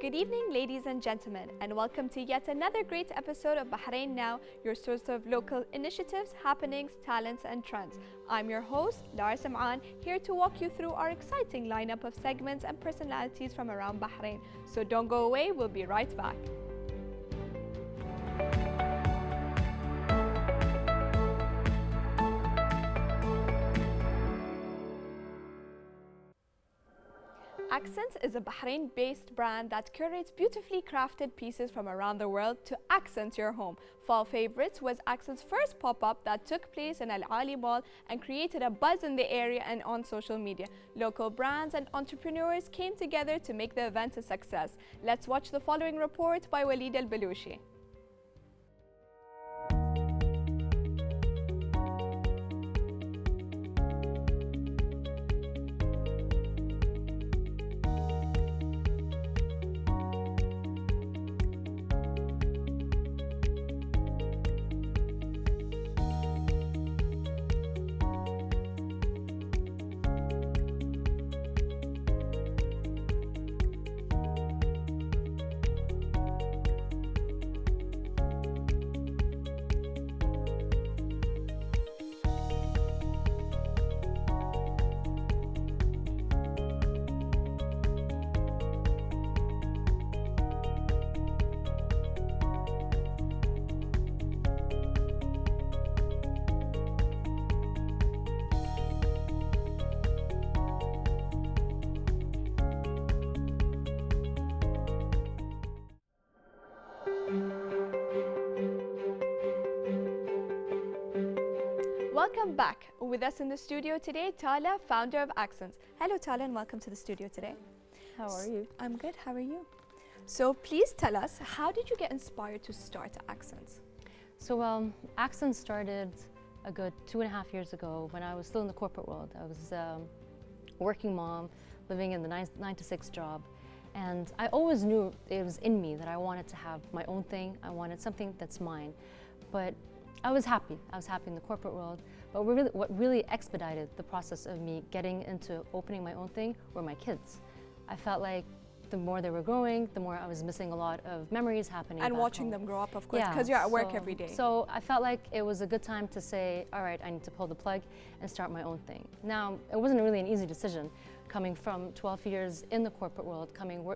Good evening, ladies and gentlemen, and welcome to yet another great episode of Bahrain Now, your source of local initiatives, happenings, talents, and trends. I'm your host, Lara Sam'an, here to walk you through our exciting lineup of segments and personalities from around Bahrain. So don't go away, we'll be right back. Accents is a Bahrain-based brand that curates beautifully crafted pieces from around the world to accent your home. Fall Favorites was Accent's first pop-up that took place in Al Ali Mall and created a buzz in the area and on social media. Local brands and entrepreneurs came together to make the event a success. Let's watch the following report by Walid Al-Balushi. Welcome back. With us in the studio today, Tala, founder of Accents. Hello, Tala, and welcome to the studio today. How are you? I'm good. How are you? So please tell us, how did you get inspired to start Accents? So Accents started a good 2.5 years ago when I was still in the corporate world. I was a working mom, living in the 9 to 6 job. And I always knew it was in me that I wanted to have my own thing. I wanted something that's mine. But I was happy. I was happy in the corporate world. But what really expedited the process of me getting into opening my own thing were my kids. I felt like the more they were growing, the more I was missing a lot of memories happening. And watching them grow up, of course, because you're at work every day. So I felt like it was a good time to say, all right, I need to pull the plug and start my own thing. Now, it wasn't really an easy decision, coming from 12 years in the corporate world,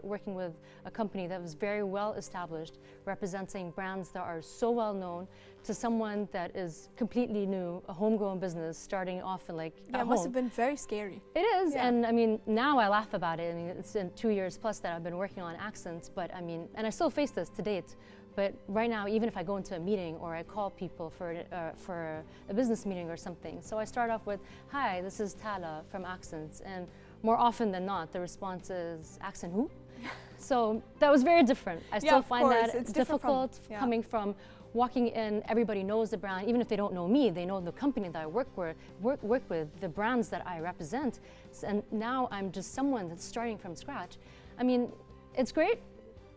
working with a company that was very well established, representing brands that are so well known, to someone that is completely new, a homegrown business starting off in it must have been very scary. It is, and I mean, now I laugh about it. I mean, it's been 2 years plus that I've been working on Accents, but I mean, and I still face this to date. But right now, even if I go into a meeting or I call people for a business meeting or something, so I start off with, "Hi, this is Tala from Accents," and more often than not, the response is, "Accent who?" So that was very different. I still find that it's difficult coming from walking in. Everybody knows the brand, even if they don't know me, they know the company that I work with, the brands that I represent. And now I'm just someone that's starting from scratch. I mean, it's great.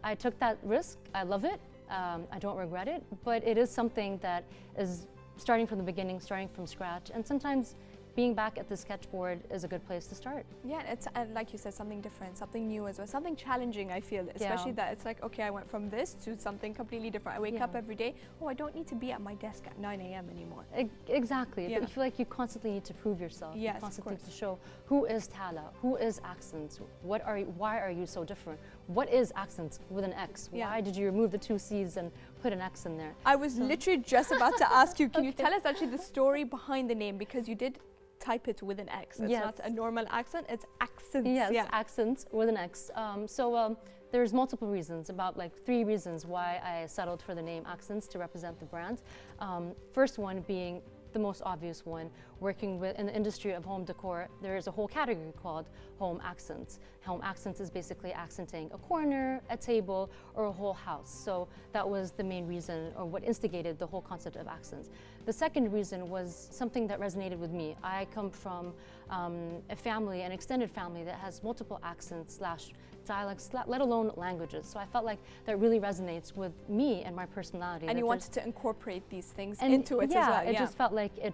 I took that risk. I love it. I don't regret it, but it is something that is starting from the beginning, starting from scratch, and sometimes being back at the sketchboard is a good place to start. Yeah, it's like you said, something different, something new as well, something challenging, I feel, especially that it's like, okay, I went from this to something completely different. I wake up every day, I don't need to be at my desk at 9 a.m. anymore. Exactly, but you feel like you constantly need to prove yourself. Yes, you constantly need to show who is Tala, who is Accents, why are you so different? What is Accents with an X? Why did you remove the 2 C's and put an X in there? I was literally just about to ask you, can you tell us actually the story behind the name, because you did type it with an X. It's not a normal accent, it's Accents. Yes, Accents with an X. There's multiple reasons, about like 3 reasons why I settled for the name Accents to represent the brand. First one being the most obvious one, working in the industry of home decor, there is a whole category called home accents. Home accents is basically accenting a corner, a table, or a whole house. So that was the main reason, or what instigated the whole concept of accents. The second reason was something that resonated with me. I come from a family, an extended family that has multiple accents / dialects, let alone languages. So I felt like that really resonates with me and my personality. And you wanted to incorporate these things into it as well. It just felt like it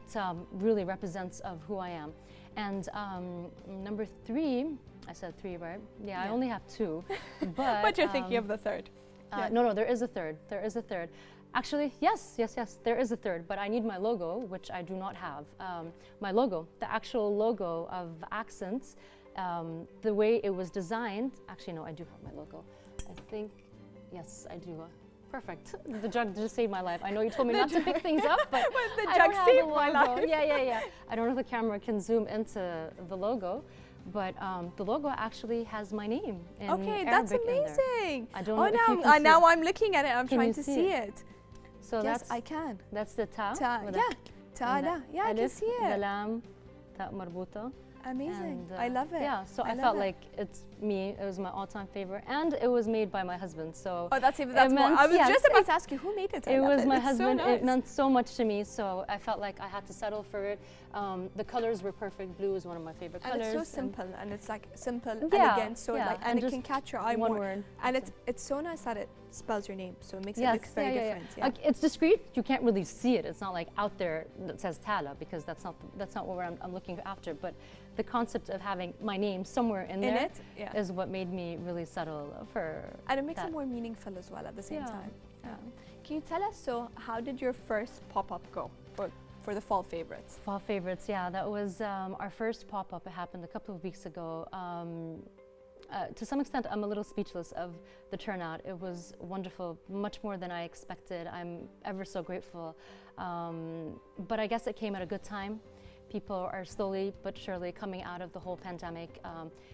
really represents of who I am. And number 3, I said 3, right? Yeah, I Yeah. only have 2, but But you're thinking of the third. Yeah. no, there is a third. There is a third. Actually, yes, there is a third, but I need my logo, which I do not have. My logo, the actual logo of Accents, the way it was designed. Actually, no, I do have my logo. I think, yes, I do. Perfect. The jug just saved my life. I know you told me not to pick things up, but the I jug don't have saved the my logo. life. Yeah. I don't know if the camera can zoom into the logo, but the logo actually has my name in Okay, Arabic that's in there. amazing. I don't know if you now, can see now it. I'm looking at it. I'm Can trying you to see see it. So Yes, that's I can. that's the ta. Ta, with yeah. the- Ta, and la. the Yeah, I can alif, see the it. lam, ta marbuta. Amazing. And, I love it. Yeah, so I love felt it. like it's me. It was my all-time favorite, and it was made by my husband. So Oh, that's more. meant- I was yes, just about to ask you who made it. I it love was my It's so husband. nice. It meant so much to me. So I felt like I had to settle for it. The colors were perfect. Blue is one of my favorite And colors. it's so simple, and it's like simple, Yeah, elegant, so yeah, like, and and it just can catch your eye one more. word. And it's so nice that it spells your name, so it makes it Yes, look very different. Yeah. Like, it's discreet. You can't really see it. It's not like out there that says Tala, because that's not what I'm looking after. But the concept of having my name somewhere in In there it, yeah. is what made me really settle for. And it makes that. it more meaningful as well at the same Yeah. time. Can you tell us, so how did your first pop-up go for the fall favorites? Fall favorites, yeah. That was our first pop-up. It happened a couple of weeks ago. To some extent, I'm a little speechless of the turnout. It was wonderful, much more than I expected. I'm ever so grateful. But I guess it came at a good time. People are slowly but surely coming out of the whole pandemic.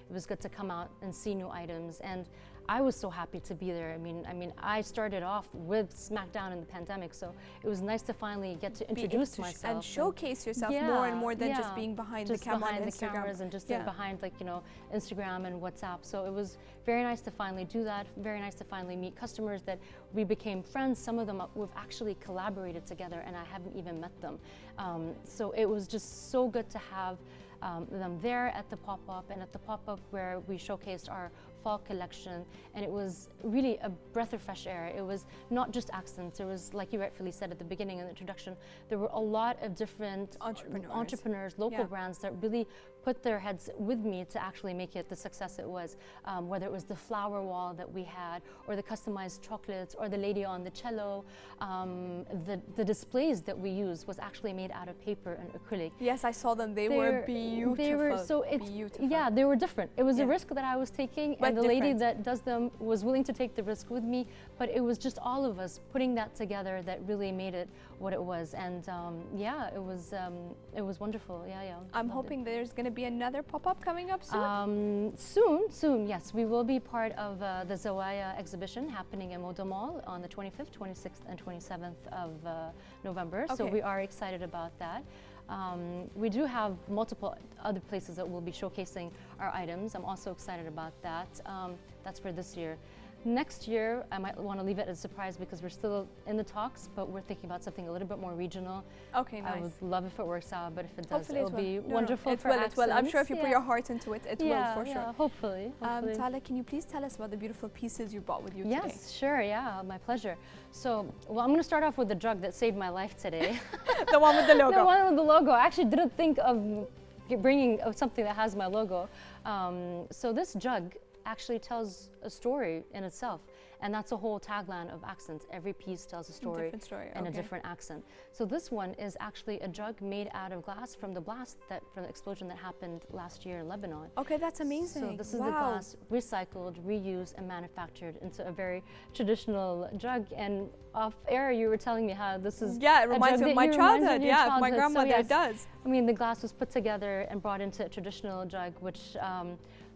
It was good to come out and see new items, and I was so happy to be there. I mean, I started off with SmackDown in the pandemic, so it was nice to finally get to introduce myself and showcase yourself Yeah, more and more than just yeah. being behind just the camera behind on the Instagram. cameras and just Yeah. behind, like, Instagram and WhatsApp. So it was very nice to finally do that. Very nice to finally meet customers that we became friends. Some of them we've actually collaborated together, and I haven't even met them. So it was just so good to have them there at the pop-up, and at the pop-up where we showcased our fall collection, and it was really a breath of fresh air. It was not just Accents. There was, like you rightfully said at the beginning in the introduction, there were a lot of different entrepreneurs, local brands that really put their heads with me to actually make it the success it was. Whether it was the flower wall that we had, or the customized chocolates, or the lady on the cello. The displays that we used was actually made out of paper and acrylic. Yes, I saw them. They were beautiful. They were so beautiful. Yeah, they were different. It was a risk that I was taking, But and the lady different. that does them was willing to take the risk with me. But it was just all of us putting that together that really made it what it was. And yeah, it was wonderful. Yeah. I'm Loved it. hoping there's going to be another pop-up coming up soon. Soon, yes. We will be part of the Zawaya exhibition happening in Moda Mall on the 25th, 26th, and 27th of November. So Okay. we are excited about that. We do have multiple other places that will be showcasing our items. I'm also excited about that. That's for this year. Next year, I might want to leave it as a surprise because we're still in the talks, but we're thinking about something a little bit more regional. Okay, I nice. would love if it works out, but if it does, Hopefully it'll be No, wonderful it for will, it will. I'm sure if you Accents. put your heart into it, it will for sure. Yeah, hopefully. Tala, can you please tell us about the beautiful pieces you brought with you today? Yes, sure, yeah, my pleasure. So, well, I'm going to start off with the jug that saved my life today. The one with the logo. The one with the logo. I actually didn't think of bringing something that has my logo. So this jug actually tells a story in itself. And that's a whole tagline of Accents. Every piece tells a story, Different story, and a okay. different accent. So this one is actually a jug made out of glass from the from the explosion that happened last year in Lebanon. Okay, that's amazing. So this is wow. the glass recycled, reused, and manufactured into a very traditional jug. And off air, you were telling me how this is Yeah, it reminds me of my childhood. Yeah, of my childhood. So grandmother, yes, it does. I mean, the glass was put together and brought into a traditional jug, which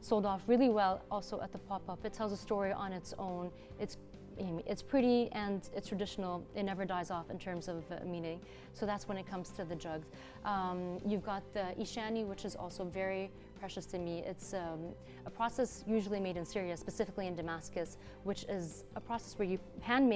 sold off really well also at the pop-up. It tells a story on its own. It's pretty and it's traditional. It never dies off in terms of meaning. So that's when it comes to the jugs. You've got the ishani, which is also very precious to me. It's a process usually made in Syria, specifically in Damascus, which is a process where you hand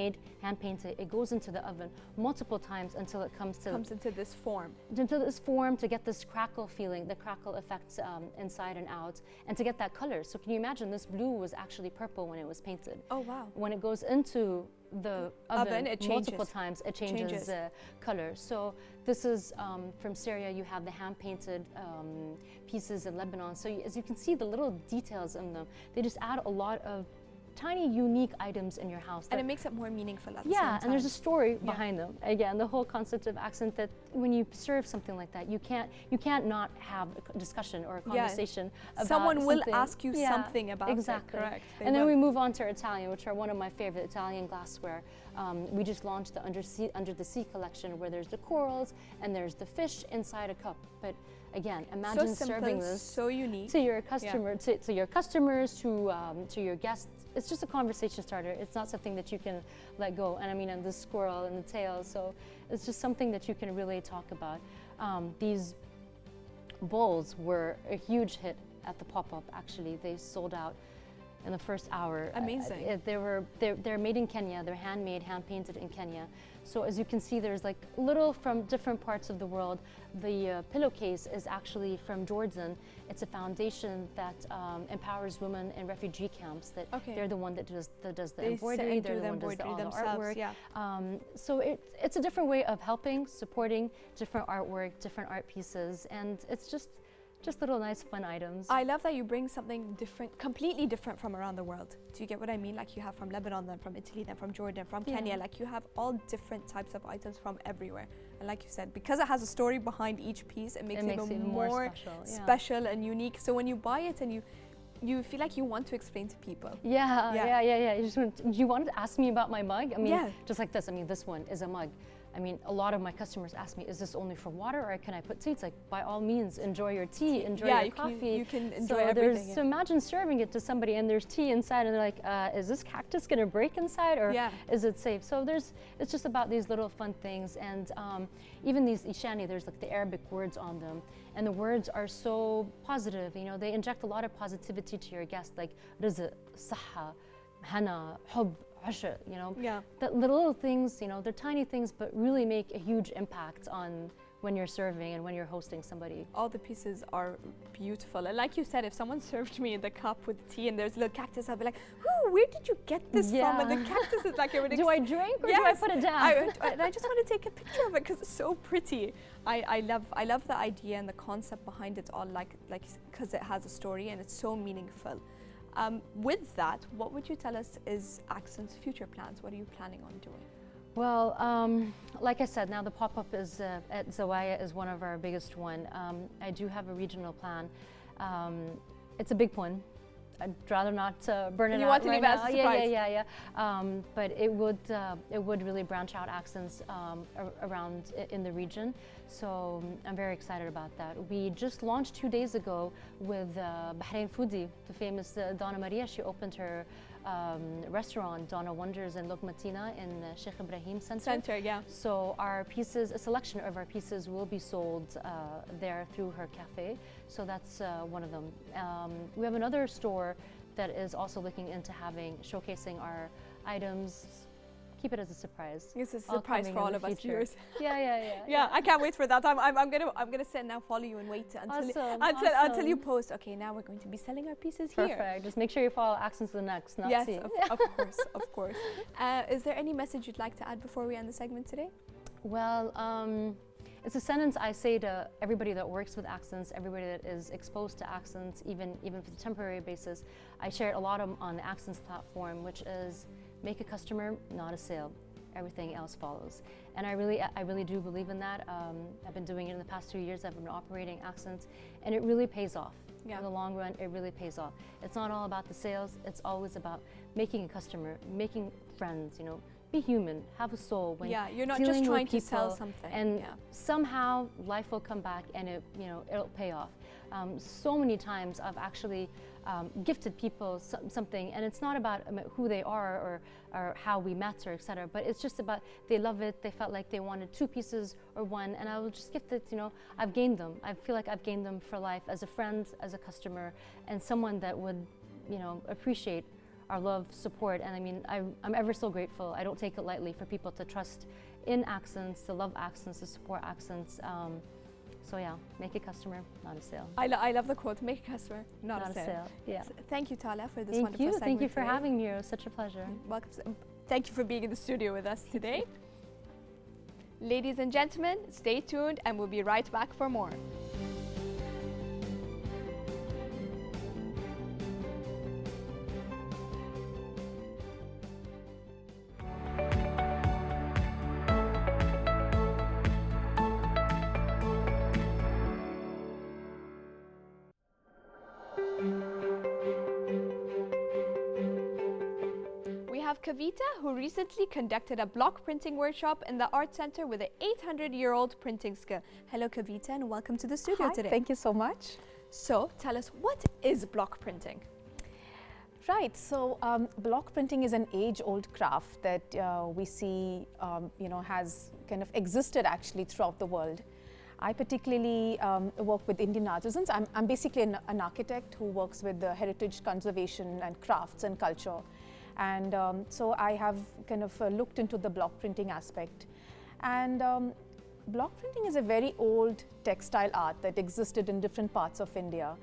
paint it. It goes into the oven multiple times until it comes into this form. Into this form to get this crackle feeling, the crackle effects inside and out, and to get that color. So can you imagine this blue was actually purple when it was painted? Oh, wow. When it goes into the Oven, oven it multiple changes. times, it changes color. So this is from Syria. You have the hand-painted pieces in Lebanon. So as you can see, the little details in them, they just add a lot of tiny, unique items in your house. And it makes it more meaningful at the same time. And there's a story behind them. Again, the whole concept of accent, that when you serve something like that, you can't not have a discussion or a conversation about someone will something. ask you something about it. Correct. And then we move on to Italian, which are one of my favorite Italian glassware. We just launched the Under the Sea collection, where there's the corals and there's the fish inside a cup. But again, imagine serving this so unique to your customer, to your customers, to your guests. It's just a conversation starter. It's not something that you can let go. And I mean, and the squirrel and the tail. So it's just something that you can really talk about. These bowls were a huge hit at the pop-up. Actually, they sold out in the first hour. Amazing. They're made in Kenya. They're handmade, hand-painted in Kenya. So as you can see, there's like little from different parts of the world. The pillowcase is actually from Jordan. It's a foundation that empowers women in refugee camps. That they're the one that does the embroidery. They're the one that does all the artwork. So it's a different way of helping, supporting different artwork, different art pieces, and it's just little nice fun items. I love that you bring something different, completely different from around the world. Do you get what I mean? Like you have from Lebanon, then from Italy, then from Jordan, from Kenya. Like you have all different types of items from everywhere. And like you said, because it has a story behind each piece, it makes it even more special and unique. So when you buy it and you feel like you want to explain to people. You wanted to ask me about my mug? I mean, just like this. I mean, this one is a mug. I mean, a lot of my customers ask me, is this only for water or can I put tea? It's like, by all means, enjoy your tea, enjoy your coffee. You can enjoy everything. So imagine serving it to somebody and there's tea inside and they're like, is this cactus gonna break inside or is it safe? So it's just about these little fun things. And even these ishani, there's like the Arabic words on them. And the words are so positive, you know, they inject a lot of positivity to your guest, like rizq, saha, hana, hub, you know, the little things, you know, they're tiny things, but really make a huge impact on when you're serving and when you're hosting somebody. All the pieces are beautiful. And like you said, if someone served me the cup with tea and there's a little cactus, I'd be like, where did you get this from? And the cactus is like, do I drink or do I put it down? I just want to take a picture of it because it's so pretty. I love the idea and the concept behind it all, like because it has a story and it's so meaningful. With that, what would you tell us is Accent's future plans? What are you planning on doing? Well, like I said, now the pop-up is at Zawaya is one of our biggest one. I do have a regional plan. It's a big one. I'd rather not burn it out. You want to leave it as a surprise? Yeah. But it would really branch out Accents around in the region. So I'm very excited about that. We just launched 2 days ago with Bahrain Foodie, the famous Donna Maria. She opened her restaurant, Donna Wonders in Lokmatina in Sheikh Ibrahim Center. So our pieces, a selection of our pieces will be sold there through her cafe. So that's one of them. We have another store that is also looking into showcasing our items. Keep it as a surprise. It's a surprise for all of us viewers. Yeah. I can't wait for that. I'm gonna sit now, follow you, and wait until you post. Okay, now we're going to be selling our pieces here. Perfect. Just make sure you follow Accents to the Next. Not yes, see. of course. Is there any message you'd like to add before we end the segment today? Well, it's a sentence I say to everybody that works with Accents, everybody that is exposed to Accents, even for the temporary basis. I share it a lot on the Accents platform, which is make a customer, not a sale. Everything else follows. And I really do believe in that. I've been doing it in the past 2 years. I've been operating Accents, and it really pays off. In the long run, it really pays off. It's not all about the sales. It's always about making a customer, making friends, you know, be human, have a soul. When you're not just trying to sell something. And somehow life will come back and it'll pay off. So many times I've actually gifted people something, and it's not about who they are or how we met or etc. But it's just about they love it. They felt like they wanted 2 pieces or 1, and I will just gift it. You know, I've gained them. I feel like I've gained them for life as a friend, as a customer, and someone that would, appreciate our love, support. And I mean, I'm ever so grateful. I don't take it lightly for people to trust in Accents, to love Accents, to support Accents. So yeah, make a customer, not a sale. I love the quote, make a customer, not a sale. Yeah. So thank you, Tala, for this wonderful segment. Thank you for having me. It was such a pleasure. Welcome. Thank you for being in the studio with us today. Ladies and gentlemen, stay tuned and we'll be right back for more. We have Kavita, who recently conducted a block printing workshop in the Art Center with an 800-year-old printing skill. Hello, Kavita, and welcome to the studio Hi, today. thank you so much. So, tell us, what is block printing? Right, so block printing is an age-old craft that we see, has kind of existed actually throughout the world. I particularly work with Indian artisans. I'm basically an architect who works with the heritage conservation and crafts and culture. And so I have kind of looked into the block printing aspect. And block printing is a very old textile art that existed in different parts of India.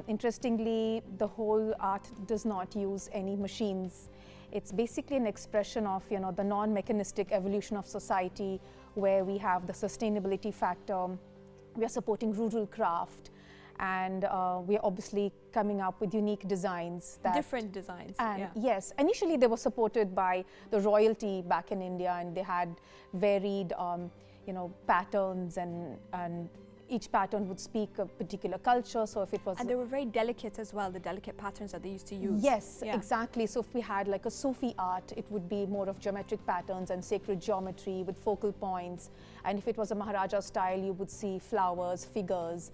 Interestingly, the whole art does not use any machines. It's basically an expression of, the non-mechanistic evolution of society, where we have the sustainability factor. We are supporting rural craft, and we are obviously coming up with unique designs. Different designs. And yes, initially they were supported by the royalty back in India, and they had varied, patterns, and each pattern would speak a particular culture. So if it was, and they were very delicate as well, the delicate patterns that they used to use. Yes, exactly. So if we had like a Sufi art, it would be more of geometric patterns and sacred geometry with focal points. And if it was a Maharaja style, you would see flowers, figures.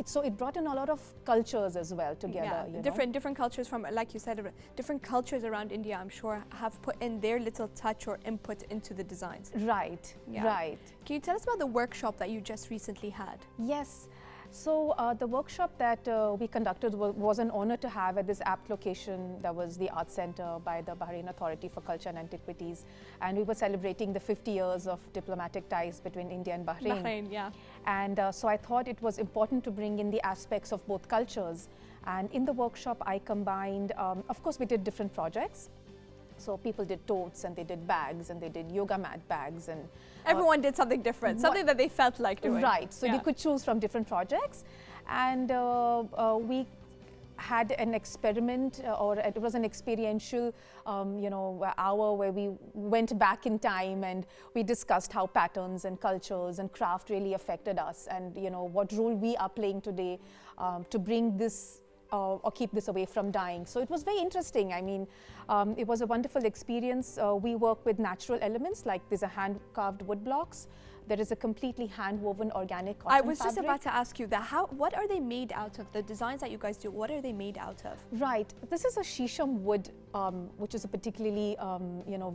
So it brought in a lot of cultures as well together. Yeah, different cultures from, like you said, different cultures around India, I'm sure, have put in their little touch or input into the designs. Right, right. Can you tell us about the workshop that you just recently had? Yes. So the workshop that we conducted was an honor to have at this apt location. That was the Art Center by the Bahrain Authority for Culture and Antiquities. And we were celebrating the 50 years of diplomatic ties between India and Bahrain. Bahrain, yeah. And so I thought it was important to bring in the aspects of both cultures. And in the workshop, I combined, of course, we did different projects. So people did totes, and they did bags, and they did yoga mat bags, and everyone did something different, something that they felt like doing. Right. So they could choose from different projects, and we had an experiment, or it was an experiential, hour where we went back in time and we discussed how patterns and cultures and craft really affected us, and what role we are playing today to bring this. Or keep this away from dying. So it was very interesting. I mean, it was a wonderful experience. We work with natural elements, like these are hand-carved wood blocks. There is a completely hand-woven organic cotton fabric. I was just about to ask you that. What are they made out of? The designs that you guys do, what are they made out of? Right. This is a shisham wood, which is a particularly,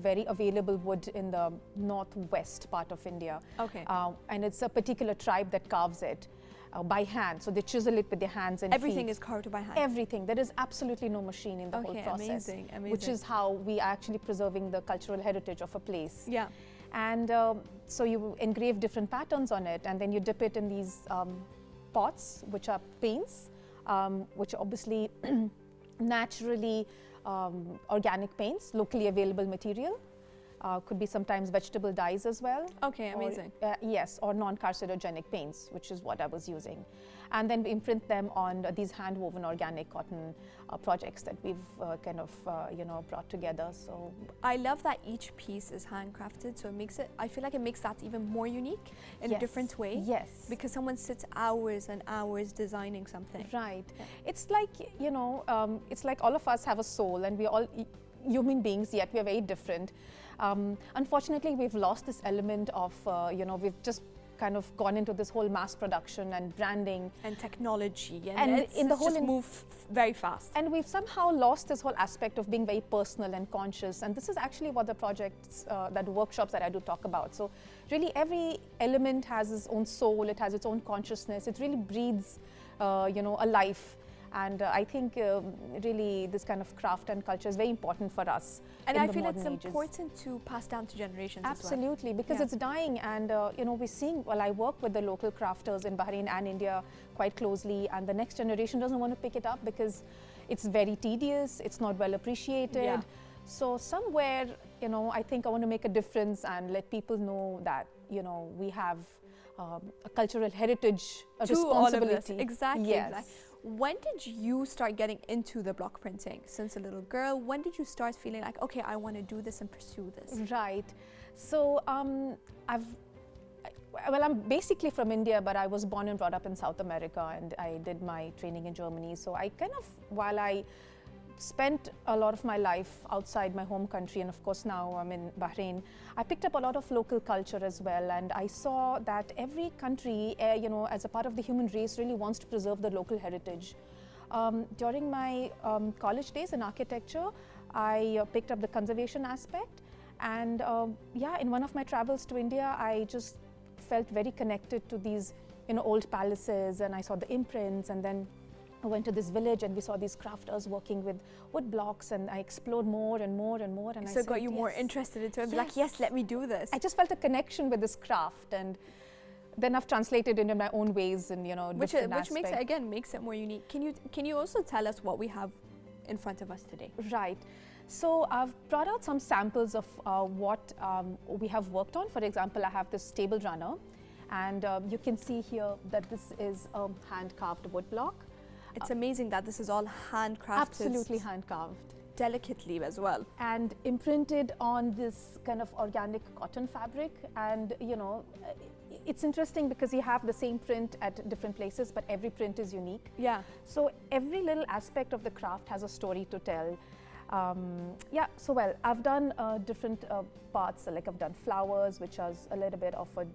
very available wood in the northwest part of India. Okay. And it's a particular tribe that carves it. By hand, so they chisel it with their hands and everything feet. is carved by hand. Everything. There is absolutely no machine in the whole process. Amazing, amazing. Which is how we are actually preserving the cultural heritage of a place. Yeah. And so you engrave different patterns on it, and then you dip it in these pots, which are paints, which are obviously naturally organic paints, locally available material. Could be sometimes vegetable dyes as well. Okay, amazing. Yes, or non-carcinogenic paints, which is what I was using. And then we imprint them on these hand-woven organic cotton projects that we've brought together. So I love that each piece is handcrafted, so it makes it, I feel like it makes that even more unique in a different way. Yes. Because someone sits hours and hours designing something. Right. Yeah. It's like, it's like all of us have a soul, and we're all human beings, yet we're very different. Unfortunately, we've lost this element of, we've just kind of gone into this whole mass production and branding. And technology. And in the whole move very fast. And we've somehow lost this whole aspect of being very personal and conscious. And this is actually what the projects, workshops that I do talk about. So really every element has its own soul, it has its own consciousness, it really breathes, a life. And I think really this kind of craft and culture is very important for us. And I feel it's important to pass down to generations Absolutely, as well. because it's dying, and we're seeing, I work with the local crafters in Bahrain and India quite closely, and the next generation doesn't want to pick it up because it's very tedious, it's not well appreciated. So somewhere you know, I think I want to make a difference and let people know that, you know, we have a cultural heritage, a to all of responsibility. this. Exactly. Yes. Exactly. When did you start getting into the block printing? Since a little girl, when did you start feeling like, okay, I want to do this and pursue this? Right. So well, I'm basically from India, but I was born and brought up in South America, and I did my training in Germany. So I kind of, while I spent a lot of my life outside my home country, and of course now I'm in Bahrain, I picked up a lot of local culture as well, and I saw that every country, you know, as a part of the human race, really wants to preserve the local heritage. During my college days in architecture, I picked up the conservation aspect, and yeah, in one of my travels to India, I just felt very connected to these, you know, old palaces, and I saw the imprints, and then I went to this village and we saw these crafters working with wood blocks, and I explored more and more and more. And So I it got said, you more yes. interested into it, Yes. like, yes, let me do this. I just felt a connection with this craft, and then I've translated into my own ways, and you know, which different makes it, aspects. again, makes it more unique. Can you also tell us what we have in front of us today? Right. So I've brought out some samples of what we have worked on. For example, I have this table runner, and you can see here that this is a hand-carved wood block. It's amazing that this is all handcrafted. Absolutely hand-carved. Delicately as well. And imprinted on this kind of organic cotton fabric. And you know, it's interesting because you have the same print at different places, but every print is unique. Yeah. So every little aspect of the craft has a story to tell. Yeah, so well, I've done different parts, like I've done flowers, which is a little bit of a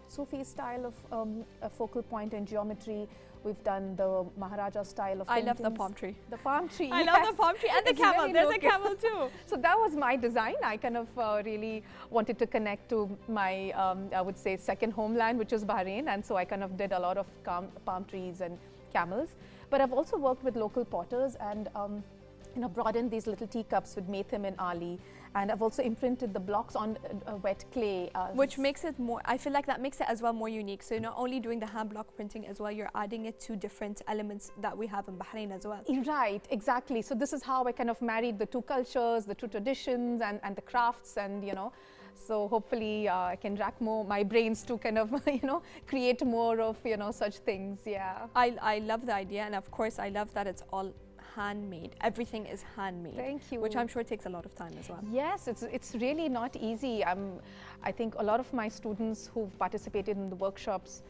Sufi style of a focal point in geometry. We've done the Maharaja style of I love paintings. the palm tree. The palm tree, I yes. love the palm tree and the It's camel. very There's a local. camel too. So that was my design. I kind of really wanted to connect to my, I would say, second homeland, which is Bahrain. And so I kind of did a lot of palm trees and camels. But I've also worked with local potters and you know, brought in these little teacups with Metham and Ali. And I've also imprinted the blocks on wet clay. Which makes it more, I feel like that makes it as well more unique. So you're not only doing the hand block printing as well, you're adding it to different elements that we have in Bahrain as well. Right, exactly. So this is how I kind of married the two cultures, the two traditions, and the crafts, and you know, so hopefully I can rack more my brains to kind of you know, create more of, you know, such things. Yeah. I love the idea, and of course I love that it's all handmade. Everything is handmade. Thank you. Which I'm sure takes a lot of time as well. Yes, it's really not easy. I think a lot of my students who've participated in the workshops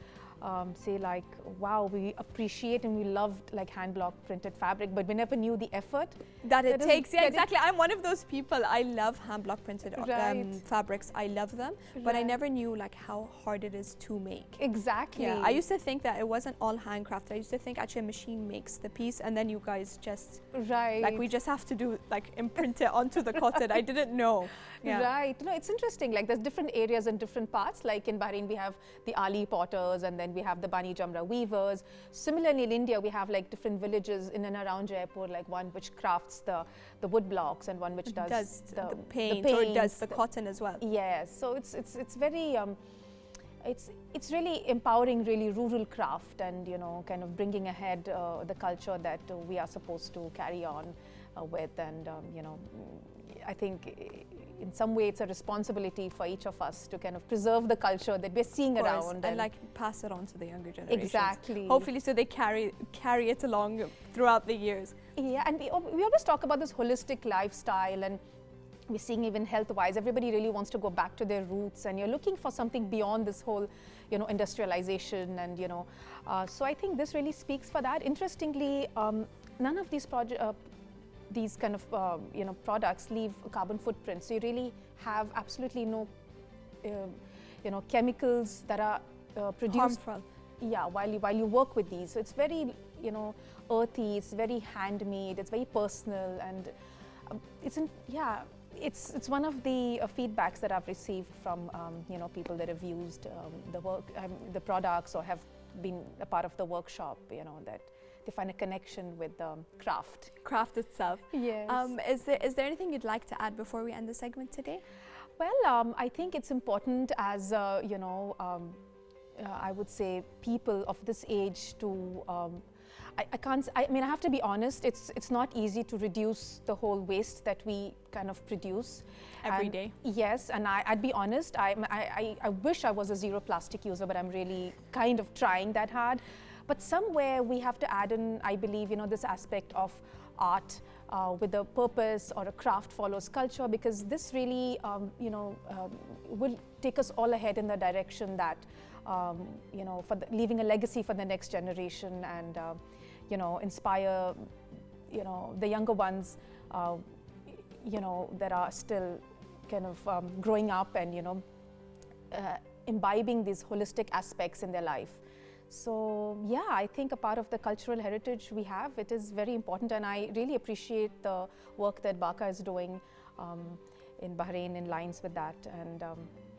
say like, wow, we appreciate and we loved like hand block printed fabric, but we never knew the effort That it takes. Yeah, that exactly. I'm one of those people. I love hand block printed Right. fabrics. I love them, but I Right. never knew like how hard it is to make. Exactly. Yeah, I used to think that it wasn't all handcrafted. I used to think actually a machine makes the piece and then you guys just, Right. like we just have to do, like imprint it onto the cotton. I didn't know. Yeah. Right. No, it's interesting. Like there's different areas and different parts. Like in Bahrain, we have the Ali potters, and then we have the Bani Jamra weavers. Similarly, in India, we have like different villages in and around Jaipur, like one which crafts the wood blocks and one which does the paint or does the cotton as well. Yes. So it's very it's really empowering really rural craft, and you know, kind of bringing ahead the culture that we are supposed to carry on with, and you know, I think in some way it's a responsibility for each of us to kind of preserve the culture that we're seeing Of course, around and like pass it on to the younger generations. Exactly. Hopefully, so they carry it along throughout the years. Yeah, and we always talk about this holistic lifestyle, and we're seeing even health-wise, everybody really wants to go back to their roots, and you're looking for something beyond this whole, you know, industrialization, and you know, so I think this really speaks for that. Interestingly, none of these kind of you know, products leave a carbon footprint, so you really have absolutely no you know, chemicals that are produced Harmful. yeah, while you work with these. So it's very, you know, earthy, it's very handmade, it's very personal, and it's one of the feedbacks that I've received from you know, people that have used the products or have been a part of the workshop, you know, that they find a connection with the craft Itself. Yes. Is there anything you'd like to add before we end the segment today? Well, I think it's important as you know, I would say people of this age to I can't. I mean, I have to be honest. It's not easy to reduce the whole waste that we kind of produce Every And day. Yes, and I'd be honest. I wish I was a zero plastic user, but I'm really kind of trying that hard. But somewhere we have to add in, I believe, this aspect of art with a purpose, or a craft follows culture, because this really, will take us all ahead in the direction that, leaving a legacy for the next generation, and inspire, the younger ones, that are still kind of growing up and imbibing these holistic aspects in their life. So yeah, I think a part of the cultural heritage we have, it is very important, and I really appreciate the work that Baka is doing in Bahrain in lines with that. And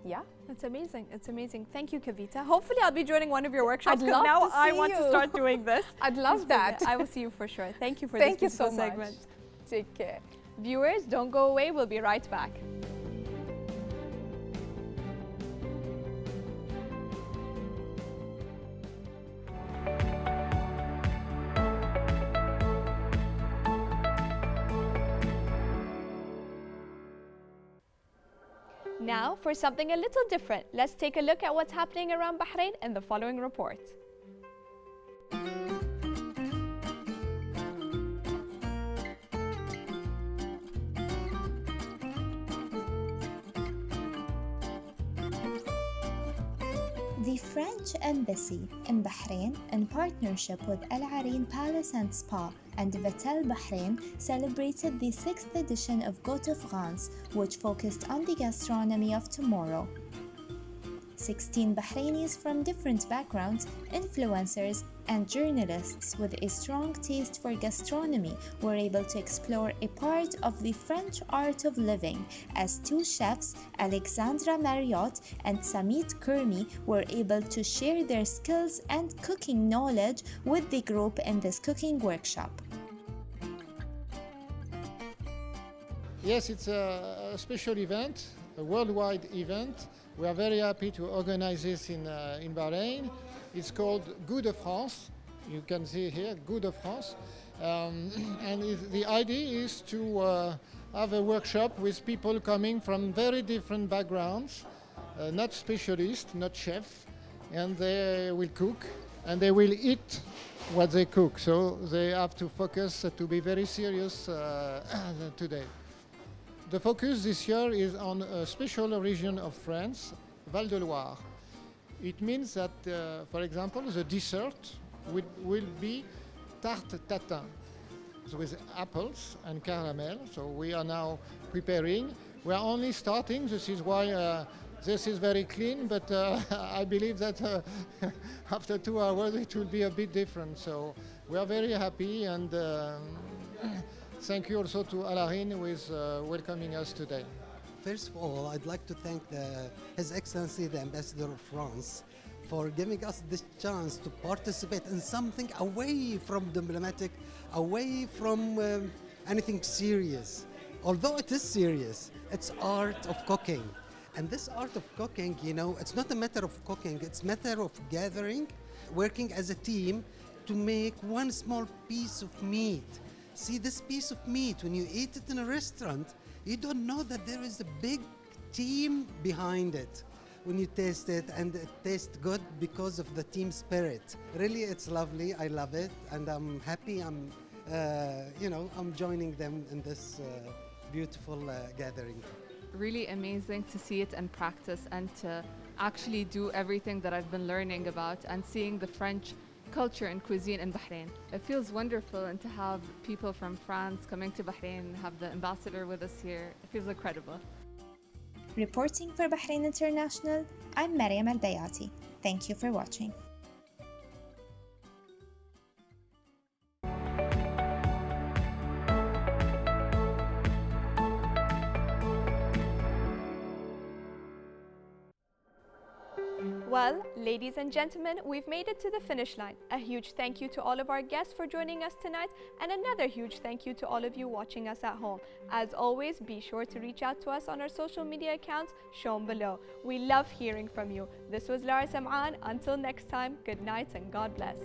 yeah. It's amazing. It's amazing. Thank you, Kavita. Hopefully I'll be joining one of your workshops, I'd because love now to I see want to you. start doing this. I'd love that. I will see you for sure. Thank you for Thank you this beautiful so much. segment. Take care. Viewers, don't go away. We'll be right back. Now, for something a little different, let's take a look at what's happening around Bahrain in the following report. The French Embassy in Bahrain, in partnership with Al Areen Palace and Spa and Vatel Bahrain, celebrated the 6th edition of Go to France, which focused on the gastronomy of tomorrow. 16 Bahrainis from different backgrounds, influencers, and journalists with a strong taste for gastronomy were able to explore a part of the French art of living, as two chefs, Alexandra Marriott and Samit Kermi, were able to share their skills and cooking knowledge with the group in this cooking workshop. Yes, it's a special event, a worldwide event. We are very happy to organize this in Bahrain. It's called Goût de France. You can see here, Goût de France. The idea is to have a workshop with people coming from very different backgrounds, not specialists, not chefs, and they will cook and they will eat what they cook. So they have to focus to be very serious today. The focus this year is on a special region of France, Val de Loire. It means that, for example, the dessert will be tarte tatin, so with apples and caramel. So we are now preparing. We are only starting. This is why this is very clean, but I believe that after 2 hours it will be a bit different. So we are very happy, and thank you also to Al Areen who is welcoming us today. First of all, I'd like to thank His Excellency the Ambassador of France for giving us this chance to participate in something away from diplomatic, away from anything serious. Although it is serious, it's art of cooking. And this art of cooking, it's not a matter of cooking, it's a matter of gathering, working as a team to make one small piece of meat. See, this piece of meat, when you eat it in a restaurant, you don't know that there is a big team behind it. When you taste it, and it tastes good because of the team spirit. Really, it's lovely. I love it, and I'm happy. I'm joining them in this beautiful gathering. Really amazing to see it in practice and to actually do everything that I've been learning about and seeing the French culture and cuisine in Bahrain. It feels wonderful, and to have people from France coming to Bahrain, have the ambassador with us here, it feels incredible. Reporting for Bahrain International, I'm Mariam Al-Bayati. Thank you for watching. Well, ladies and gentlemen, we've made it to the finish line. A huge thank you to all of our guests for joining us tonight, and another huge thank you to all of you watching us at home. As always, be sure to reach out to us on our social media accounts shown below. We love hearing from you. This was Lara Sam'an. Until next time, good night and God bless.